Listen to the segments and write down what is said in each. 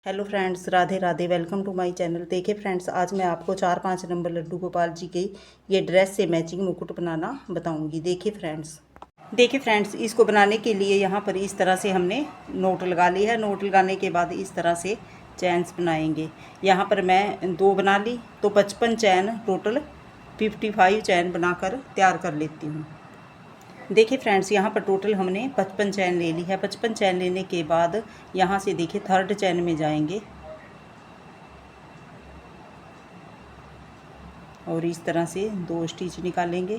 Hello friends, Radhe Radhe. Welcome to my channel. देखिए friends, आज मैं आपको 4-5 नंबर लड्डू गोपाल जी के ये ड्रेस से मैचिंग मुकुट बनाना बताऊंगी। देखिए फ्रेंड्स, इसको बनाने के लिए यहाँ पर इस तरह से हमने नोट लगा ली है। नोट लगाने के बाद इस तरह से चैन्स बनाएंगे। यहाँ पर मैं 2 बना ली तो 55 चैन, टोटल 55 चैन बनाकर तैयार कर लेती हूँ। देखिए फ्रेंड्स, यहाँ पर टोटल हमने 55 चैन ले ली है। 55 चैन लेने के बाद यहाँ से देखिए थर्ड चैन में जाएंगे और इस तरह से 2 स्टिच निकालेंगे,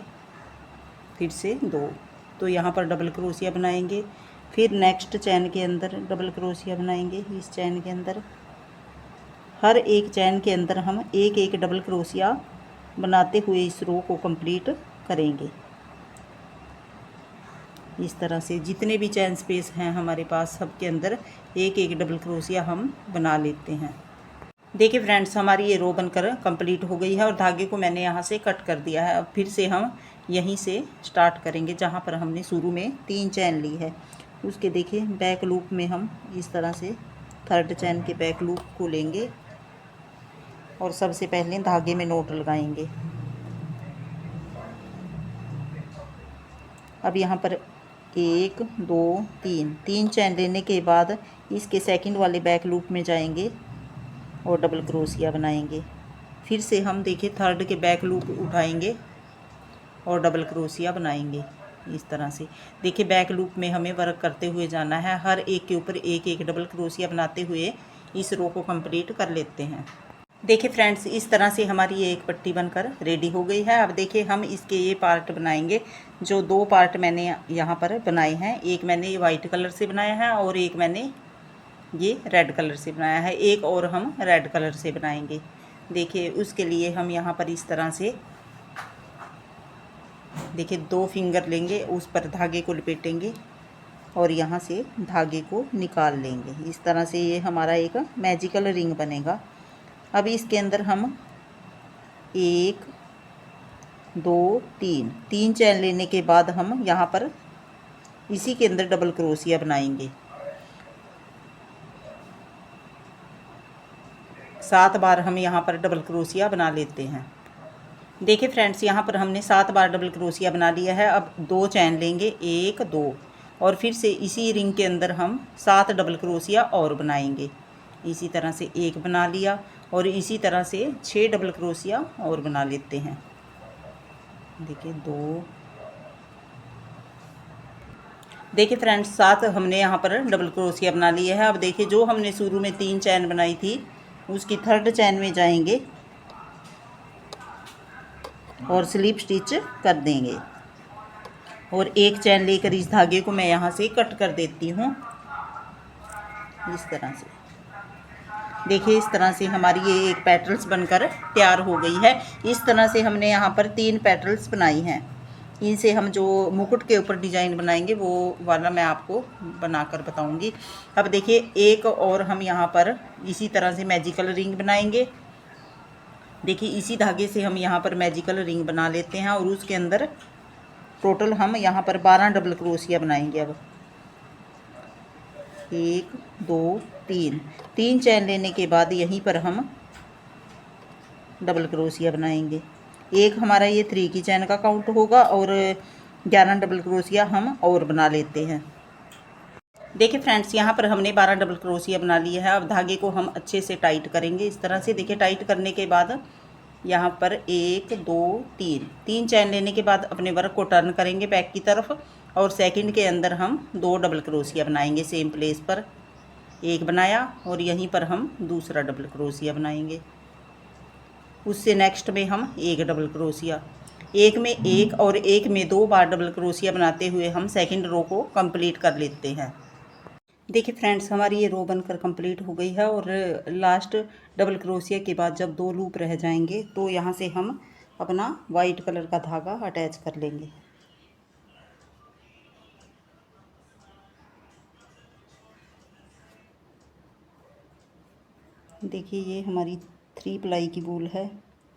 फिर से 2। तो यहाँ पर डबल क्रोशिया बनाएंगे। फिर नेक्स्ट चैन के अंदर डबल क्रोशिया बनाएंगे। इस चैन के अंदर हर एक चैन के अंदर हम एक एक डबल क्रोशिया बनाते हुए इस रो को कंप्लीट करेंगे। इस तरह से जितने भी चैन स्पेस हैं हमारे पास, सबके अंदर एक एक डबल क्रोशिया हम बना लेते हैं। देखिए फ्रेंड्स, हमारी ये रो बनकर कंप्लीट हो गई है और धागे को मैंने यहाँ से कट कर दिया है। अब फिर से हम यहीं से स्टार्ट करेंगे जहाँ पर हमने शुरू में 3 चैन ली है। उसके देखिए बैक लूप में हम इस तरह से थर्ड चैन के बैक लूप को लेंगे और सबसे पहले धागे में नोट लगाएंगे। अब यहाँ पर 1 2 3 चैन लेने के बाद इसके सेकंड वाले बैक लूप में जाएंगे और डबल क्रोशिया बनाएंगे। फिर से हम देखिए थर्ड के बैक लूप उठाएंगे और डबल क्रोशिया बनाएंगे। इस तरह से देखिए बैक लूप में हमें वर्क करते हुए जाना है। हर एक के ऊपर एक एक डबल क्रोशिया बनाते हुए इस रो को कंप्लीट कर लेते हैं। देखिए फ्रेंड्स, इस तरह से हमारी ये एक पट्टी बनकर रेडी हो गई है। अब देखिए हम इसके ये पार्ट बनाएंगे। जो 2 पार्ट मैंने यहाँ पर बनाए हैं, एक मैंने ये वाइट कलर से बनाया है और एक मैंने ये रेड कलर से बनाया है। एक और हम रेड कलर से बनाएंगे। देखिए उसके लिए हम यहाँ पर इस तरह से देखिए 2 फिंगर लेंगे, उस पर धागे को लपेटेंगे और यहाँ से धागे को निकाल लेंगे। इस तरह से ये हमारा एक मैजिकल रिंग बनेगा। अब इसके अंदर हम 1 2 3 चैन लेने के बाद हम यहाँ पर इसी के अंदर डबल क्रोशिया बनाएंगे। 7 बार हम यहाँ पर डबल क्रोशिया बना लेते हैं। देखिए फ्रेंड्स, यहाँ पर हमने 7 बार डबल क्रोशिया बना लिया है। अब 2 चैन लेंगे, 1 2 और फिर से इसी रिंग के अंदर हम 7 डबल क्रोशिया और बनाएंगे। इसी तरह से 1 बना लिया और इसी तरह से 6 डबल क्रोशिया और बना लेते हैं। देखिए 2। देखिए फ्रेंड्स, 7 हमने यहाँ पर डबल क्रोशिया बना लिए है। अब देखिए जो हमने शुरू में 3 चैन बनाई थी उसकी थर्ड चैन में जाएंगे और स्लिप स्टिच कर देंगे और एक चैन लेकर इस धागे को मैं यहाँ से कट कर देती हूँ। इस तरह से देखिए, इस तरह से हमारी ये एक पेटल्स बनकर तैयार हो गई है। इस तरह से हमने यहाँ पर 3 पेटल्स बनाई हैं। इनसे हम जो मुकुट के ऊपर डिजाइन बनाएंगे वो वाला मैं आपको बनाकर बताऊंगी। अब देखिए एक और हम यहाँ पर इसी तरह से मैजिकल रिंग बनाएंगे। देखिए इसी धागे से हम यहाँ पर मैजिकल रिंग बना लेते हैं और उसके अंदर टोटल हम यहाँ पर 12 डबल क्रोशिया बनाएंगे। अब 1 2 3 चैन लेने के बाद यहीं पर हम डबल क्रोशिया बनाएंगे। एक हमारा ये 3 की चैन का काउंट होगा और 11 डबल क्रोशिया हम और बना लेते हैं। देखिए फ्रेंड्स, यहाँ पर हमने 12 डबल क्रोशिया बना लिया है। अब धागे को हम अच्छे से टाइट करेंगे। इस तरह से देखिए टाइट करने के बाद यहाँ पर 1 2 3 चैन लेने के बाद अपने वर्क को टर्न करेंगे बैक की तरफ और सेकंड के अंदर हम 2 डबल क्रोशिया बनाएंगे। सेम प्लेस पर एक बनाया और यहीं पर हम दूसरा डबल क्रोशिया बनाएंगे। उससे नेक्स्ट में हम एक डबल क्रोशिया, एक में एक और एक में 2 बार डबल क्रोशिया बनाते हुए हम सेकंड रो को कंप्लीट कर लेते हैं। देखिए फ्रेंड्स, हमारी ये रो बनकर कंप्लीट हो गई है और लास्ट डबल क्रोशिया के बाद जब 2 लूप रह जाएंगे तो यहाँ से हम अपना वाइट कलर का धागा अटैच कर लेंगे। देखिए ये हमारी 3 प्लाई की वूल है,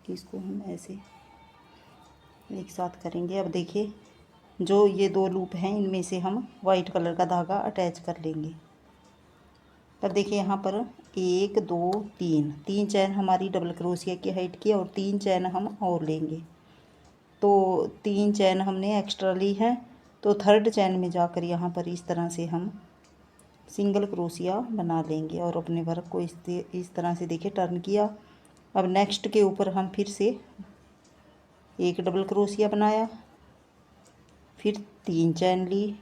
इसको हम ऐसे एक साथ करेंगे। अब देखिए जो ये 2 लूप हैं इनमें से हम वाइट कलर का धागा अटैच कर लेंगे। अब देखिए यहाँ पर 1 2 3 3 चैन हमारी डबल क्रोशिया की हाइट की और 3 चैन हम और लेंगे। तो 3 चैन हमने एक्स्ट्रा ली है, तो थर्ड चैन में जाकर यहाँ पर इस तरह से हम सिंगल क्रोशिया बना लेंगे और अपने वर्क को इस तरह से देखिए टर्न किया। अब नेक्स्ट के ऊपर हम फिर से एक डबल क्रोशिया बनाया, फिर 3 चैन ली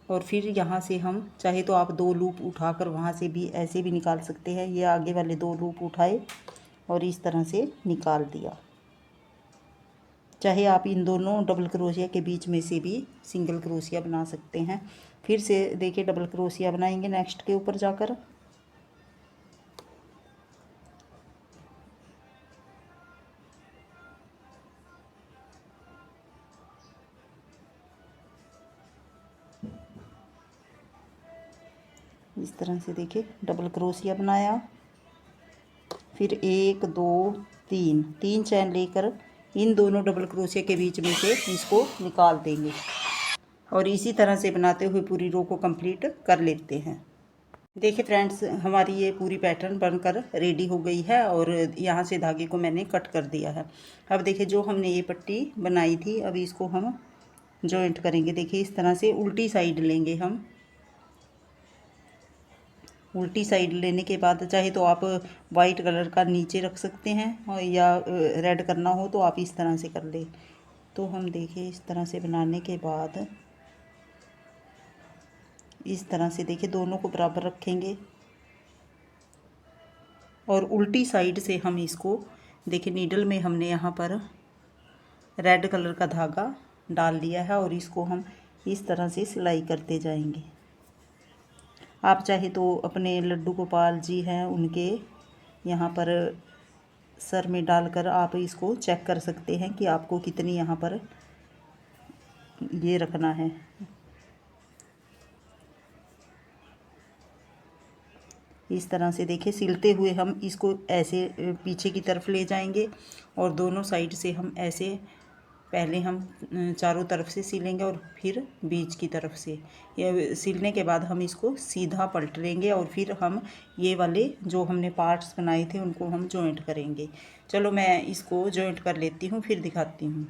और फिर यहाँ से हम चाहे तो आप 2 लूप उठाकर वहाँ से भी ऐसे भी निकाल सकते हैं। ये आगे वाले 2 लूप उठाए और इस तरह से निकाल दिया। चाहे आप इन दोनों डबल क्रोशिया के बीच में से भी सिंगल क्रोशिया बना सकते हैं। फिर से देखिए डबल क्रोशिया बनाएंगे नेक्स्ट के ऊपर जाकर। इस तरह से देखिए डबल क्रोशिया बनाया, फिर 1 2 3 चैन लेकर इन दोनों डबल क्रोशिया के बीच में से इसको निकाल देंगे और इसी तरह से बनाते हुए पूरी रो को कंप्लीट कर लेते हैं। देखिए फ्रेंड्स, हमारी ये पूरी पैटर्न बनकर रेडी हो गई है और यहाँ से धागे को मैंने कट कर दिया है। अब देखिए जो हमने ये पट्टी बनाई थी, अब इसको हम जॉइंट करेंगे। देखिए इस तरह से उल्टी साइड लेंगे हम। उल्टी साइड लेने के बाद चाहे तो आप वाइट कलर का नीचे रख सकते हैं और या रेड करना हो तो आप इस तरह से कर ले। तो हम देखिए इस तरह से बनाने के बाद इस तरह से देखिए दोनों को बराबर रखेंगे और उल्टी साइड से हम इसको देखिए नीडल में हमने यहाँ पर रेड कलर का धागा डाल लिया है और इसको हम इस तरह से सिलाई करते जाएंगे। आप चाहे तो अपने लड्डू गोपाल जी हैं उनके यहाँ पर सर में डालकर आप इसको चेक कर सकते हैं कि आपको कितनी यहाँ पर ये रखना है। इस तरह से देखिए सिलते हुए हम इसको ऐसे पीछे की तरफ ले जाएंगे और दोनों साइड से हम ऐसे पहले हम चारों तरफ से सिलेंगे और फिर बीच की तरफ से। ये सिलने के बाद हम इसको सीधा पलट लेंगे और फिर हम ये वाले जो हमने पार्ट्स बनाए थे उनको हम जॉइंट करेंगे। चलो मैं इसको जॉइंट कर लेती हूँ, फिर दिखाती हूँ।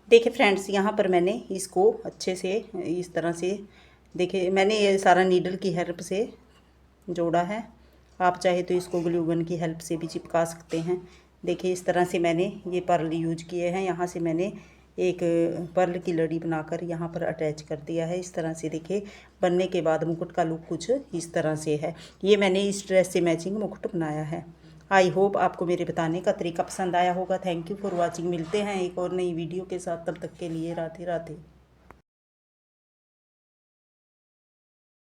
देखिए फ्रेंड्स, यहाँ पर मैंने इसको अच्छे से इस तरह से देखिए मैंने ये सारा नीडल की हेल्प से जोड़ा है। आप चाहे तो इसको ग्लू गन की हेल्प से भी चिपका सकते हैं। देखिए इस तरह से मैंने ये पर्ल यूज किए हैं। यहाँ से मैंने एक पर्ल की लड़ी बनाकर यहाँ पर अटैच कर दिया है। इस तरह से देखिए बनने के बाद मुकुट का लुक कुछ इस तरह से है। ये मैंने इस ड्रेस से मैचिंग मुकुट बनाया है। आई होप आपको मेरे बताने का तरीका पसंद आया होगा। Thank you for watching. मिलते हैं एक और नई वीडियो के साथ, तब तक के लिए राधे राधे।